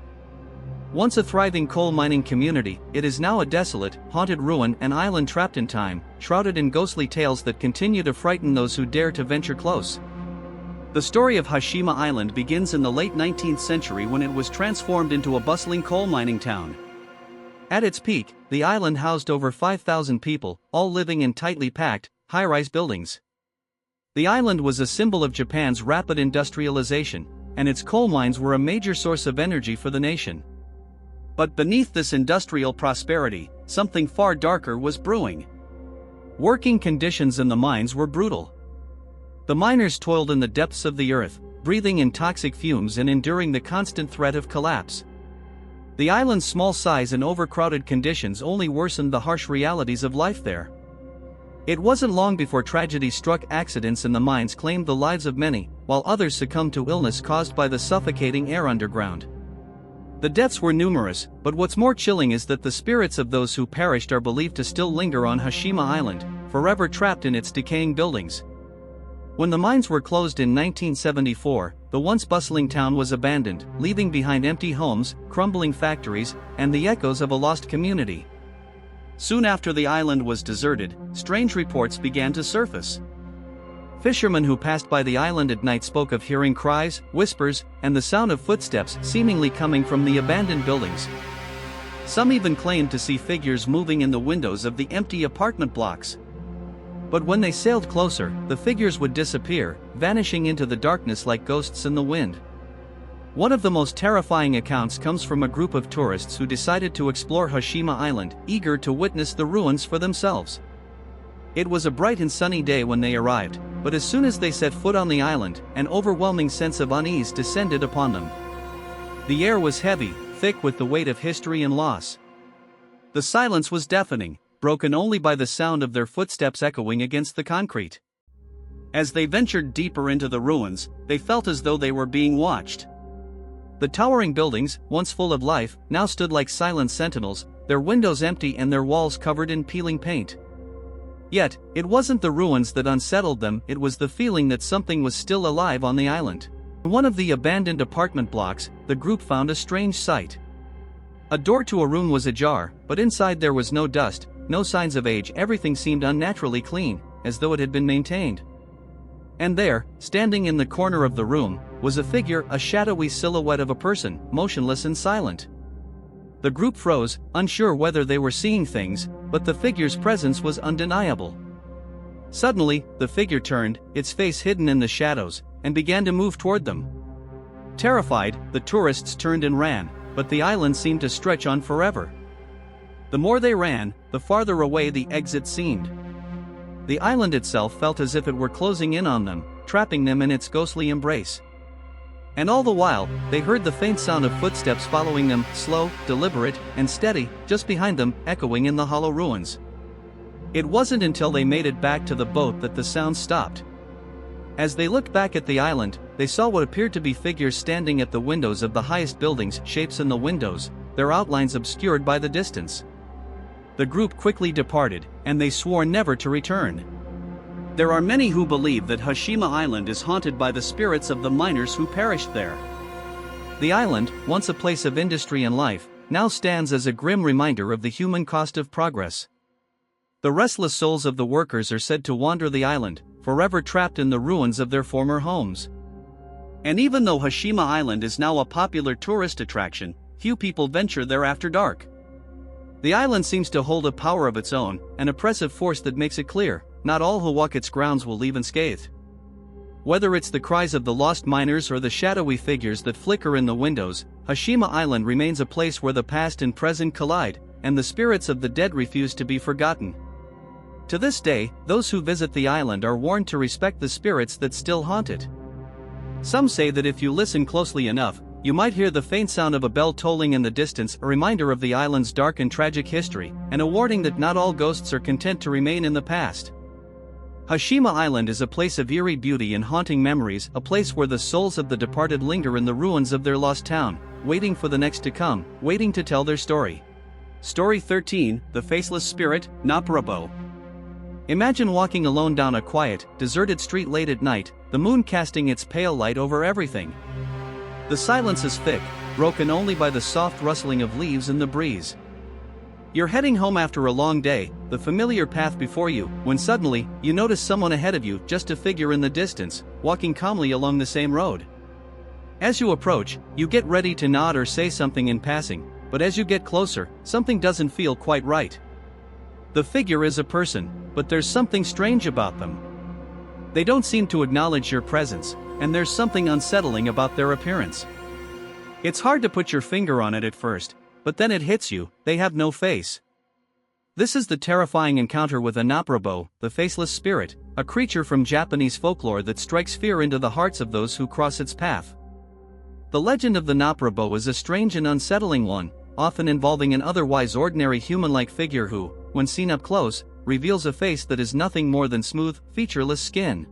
Once a thriving coal mining community, it is now a desolate, haunted ruin, an island trapped in time, shrouded in ghostly tales that continue to frighten those who dare to venture close. The story of Hashima Island begins in the late 19th century when it was transformed into a bustling coal mining town. At its peak, the island housed over 5,000 people, all living in tightly packed, high-rise buildings. The island was a symbol of Japan's rapid industrialization, and its coal mines were a major source of energy for the nation. But beneath this industrial prosperity, something far darker was brewing. Working conditions in the mines were brutal. The miners toiled in the depths of the earth, breathing in toxic fumes and enduring the constant threat of collapse. The island's small size and overcrowded conditions only worsened the harsh realities of life there. It wasn't long before tragedy struck. Accidents in the mines claimed the lives of many, while others succumbed to illness caused by the suffocating air underground. The deaths were numerous, but what's more chilling is that the spirits of those who perished are believed to still linger on Hashima Island, forever trapped in its decaying buildings. When the mines were closed in 1974, the once bustling town was abandoned, leaving behind empty homes, crumbling factories, and the echoes of a lost community. Soon after the island was deserted, strange reports began to surface. Fishermen who passed by the island at night spoke of hearing cries, whispers, and the sound of footsteps seemingly coming from the abandoned buildings. Some even claimed to see figures moving in the windows of the empty apartment blocks. But when they sailed closer, the figures would disappear, vanishing into the darkness like ghosts in the wind. One of the most terrifying accounts comes from a group of tourists who decided to explore Hashima Island, eager to witness the ruins for themselves. It was a bright and sunny day when they arrived, but as soon as they set foot on the island, an overwhelming sense of unease descended upon them. The air was heavy, thick with the weight of history and loss. The silence was deafening, broken only by the sound of their footsteps echoing against the concrete. As they ventured deeper into the ruins, they felt as though they were being watched. The towering buildings, once full of life, now stood like silent sentinels, their windows empty and their walls covered in peeling paint. Yet, it wasn't the ruins that unsettled them, it was the feeling that something was still alive on the island. In one of the abandoned apartment blocks, the group found a strange sight. A door to a room was ajar, but inside there was no dust, no signs of age. Everything seemed unnaturally clean, as though it had been maintained. And there, standing in the corner of the room, was a figure, a shadowy silhouette of a person, motionless and silent. The group froze, unsure whether they were seeing things, but the figure's presence was undeniable. Suddenly, the figure turned, its face hidden in the shadows, and began to move toward them. Terrified, the tourists turned and ran, but the island seemed to stretch on forever. The more they ran, the farther away the exit seemed. The island itself felt as if it were closing in on them, trapping them in its ghostly embrace. And all the while, they heard the faint sound of footsteps following them, slow, deliberate, and steady, just behind them, echoing in the hollow ruins. It wasn't until they made it back to the boat that the sound stopped. As they looked back at the island, they saw what appeared to be figures standing at the windows of the highest buildings, shapes in the windows, their outlines obscured by the distance. The group quickly departed, and they swore never to return. There are many who believe that Hashima Island is haunted by the spirits of the miners who perished there. The island, once a place of industry and life, now stands as a grim reminder of the human cost of progress. The restless souls of the workers are said to wander the island, forever trapped in the ruins of their former homes. And even though Hashima Island is now a popular tourist attraction, few people venture there after dark. The island seems to hold a power of its own, an oppressive force that makes it clear, not all who walk its grounds will leave unscathed. Whether it's the cries of the lost miners or the shadowy figures that flicker in the windows, Hashima Island remains a place where the past and present collide, and the spirits of the dead refuse to be forgotten. To this day, those who visit the island are warned to respect the spirits that still haunt it. Some say that if you listen closely enough, you might hear the faint sound of a bell tolling in the distance, a reminder of the island's dark and tragic history, and a warning that not all ghosts are content to remain in the past. Hashima Island is a place of eerie beauty and haunting memories, a place where the souls of the departed linger in the ruins of their lost town, waiting for the next to come, waiting to tell their story. Story 13, The Faceless Spirit, Naparabo. Imagine walking alone down a quiet, deserted street late at night, the moon casting its pale light over everything. The silence is thick, broken only by the soft rustling of leaves in the breeze. You're heading home after a long day, the familiar path before you, when suddenly, you notice someone ahead of you, just a figure in the distance, walking calmly along the same road. As you approach, you get ready to nod or say something in passing, but as you get closer, something doesn't feel quite right. The figure is a person, but there's something strange about them. They don't seem to acknowledge your presence, and there's something unsettling about their appearance. It's hard to put your finger on it at first, but then it hits you, they have no face. This is the terrifying encounter with a Naprabo, the faceless spirit, a creature from Japanese folklore that strikes fear into the hearts of those who cross its path. The legend of the Naprabo is a strange and unsettling one, often involving an otherwise ordinary human-like figure who, when seen up close, reveals a face that is nothing more than smooth, featureless skin.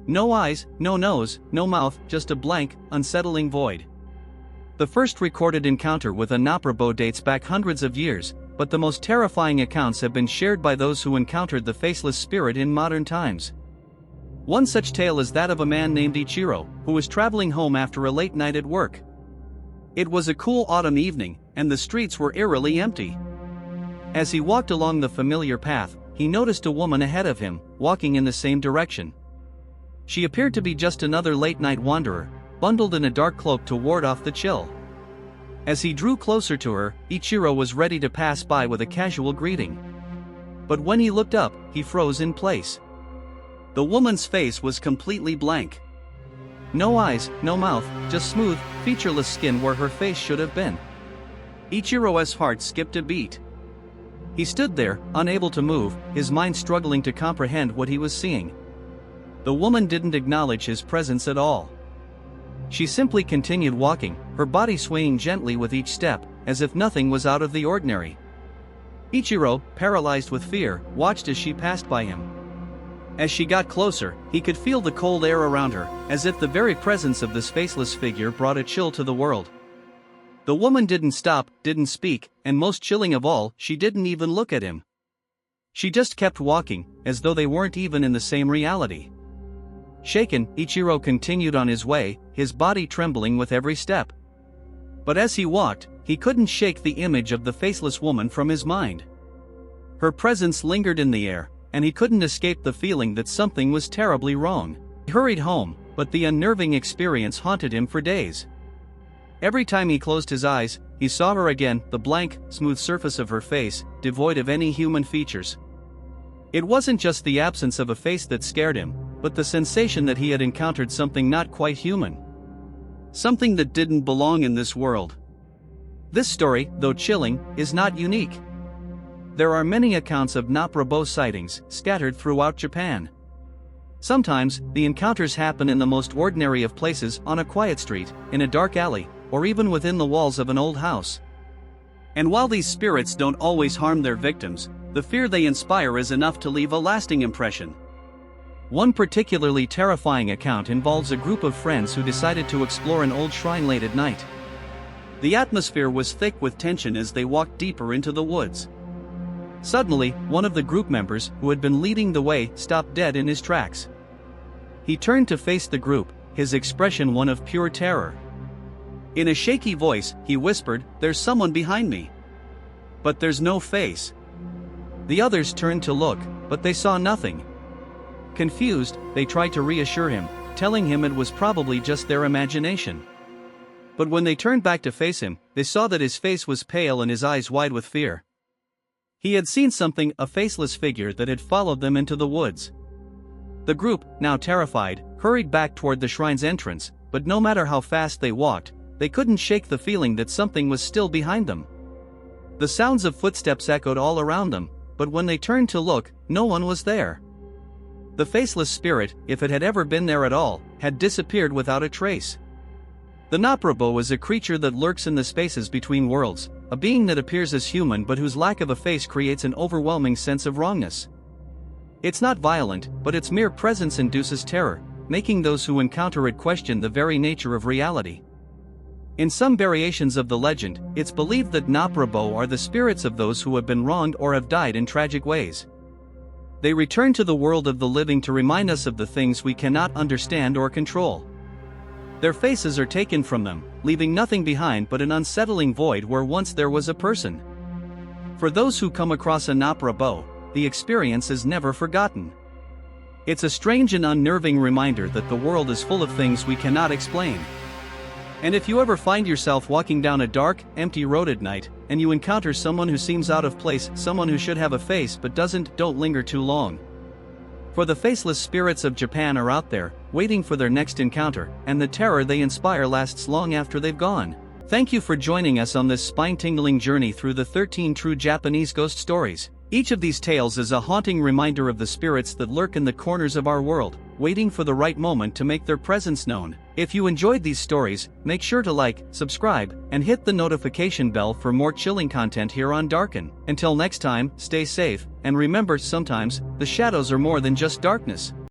No eyes, no nose, no mouth, just a blank, unsettling void. The first recorded encounter with a Naprabo dates back hundreds of years, but the most terrifying accounts have been shared by those who encountered the faceless spirit in modern times. One such tale is that of a man named Ichiro, who was traveling home after a late night at work. It was a cool autumn evening, and the streets were eerily empty. As he walked along the familiar path, he noticed a woman ahead of him, walking in the same direction. She appeared to be just another late-night wanderer, bundled in a dark cloak to ward off the chill. As he drew closer to her, Ichiro was ready to pass by with a casual greeting. But when he looked up, he froze in place. The woman's face was completely blank. No eyes, no mouth, just smooth, featureless skin where her face should have been. Ichiro's heart skipped a beat. He stood there, unable to move, his mind struggling to comprehend what he was seeing. The woman didn't acknowledge his presence at all. She simply continued walking, her body swaying gently with each step, as if nothing was out of the ordinary. Ichiro, paralyzed with fear, watched as she passed by him. As she got closer, he could feel the cold air around her, as if the very presence of this faceless figure brought a chill to the world. The woman didn't stop, didn't speak, and most chilling of all, she didn't even look at him. She just kept walking, as though they weren't even in the same reality. Shaken, Ichiro continued on his way, his body trembling with every step. But as he walked, he couldn't shake the image of the faceless woman from his mind. Her presence lingered in the air, and he couldn't escape the feeling that something was terribly wrong. He hurried home, but the unnerving experience haunted him for days. Every time he closed his eyes, he saw her again, the blank, smooth surface of her face, devoid of any human features. It wasn't just the absence of a face that scared him, but the sensation that he had encountered something not quite human. Something that didn't belong in this world. This story, though chilling, is not unique. There are many accounts of Naprabo sightings scattered throughout Japan. Sometimes, the encounters happen in the most ordinary of places, on a quiet street, in a dark alley, or even within the walls of an old house. And while these spirits don't always harm their victims, the fear they inspire is enough to leave a lasting impression. One particularly terrifying account involves a group of friends who decided to explore an old shrine late at night. The atmosphere was thick with tension as they walked deeper into the woods. Suddenly, one of the group members, who had been leading the way, stopped dead in his tracks. He turned to face the group, his expression one of pure terror. In a shaky voice, he whispered, "There's someone behind me." But there's no face. The others turned to look, but they saw nothing. Confused, they tried to reassure him, telling him it was probably just their imagination. But when they turned back to face him, they saw that his face was pale and his eyes wide with fear. He had seen something, a faceless figure that had followed them into the woods. The group, now terrified, hurried back toward the shrine's entrance, but no matter how fast they walked, they couldn't shake the feeling that something was still behind them. The sounds of footsteps echoed all around them, but when they turned to look, no one was there. The faceless spirit, if it had ever been there at all, had disappeared without a trace. The Naprabo is a creature that lurks in the spaces between worlds, a being that appears as human but whose lack of a face creates an overwhelming sense of wrongness. It's not violent, but its mere presence induces terror, making those who encounter it question the very nature of reality. In some variations of the legend, it's believed that Naprabo are the spirits of those who have been wronged or have died in tragic ways. They return to the world of the living to remind us of the things we cannot understand or control. Their faces are taken from them, leaving nothing behind but an unsettling void where once there was a person. For those who come across a Naprabo, the experience is never forgotten. It's a strange and unnerving reminder that the world is full of things we cannot explain. And if you ever find yourself walking down a dark, empty road at night, and you encounter someone who seems out of place, someone who should have a face but doesn't, don't linger too long. For the faceless spirits of Japan are out there, waiting for their next encounter, and the terror they inspire lasts long after they've gone. Thank you for joining us on this spine-tingling journey through the 13 true Japanese ghost stories. Each of these tales is a haunting reminder of the spirits that lurk in the corners of our world, waiting for the right moment to make their presence known. If you enjoyed these stories, make sure to like, subscribe, and hit the notification bell for more chilling content here on Darken. Until next time, stay safe, and remember, sometimes, the shadows are more than just darkness.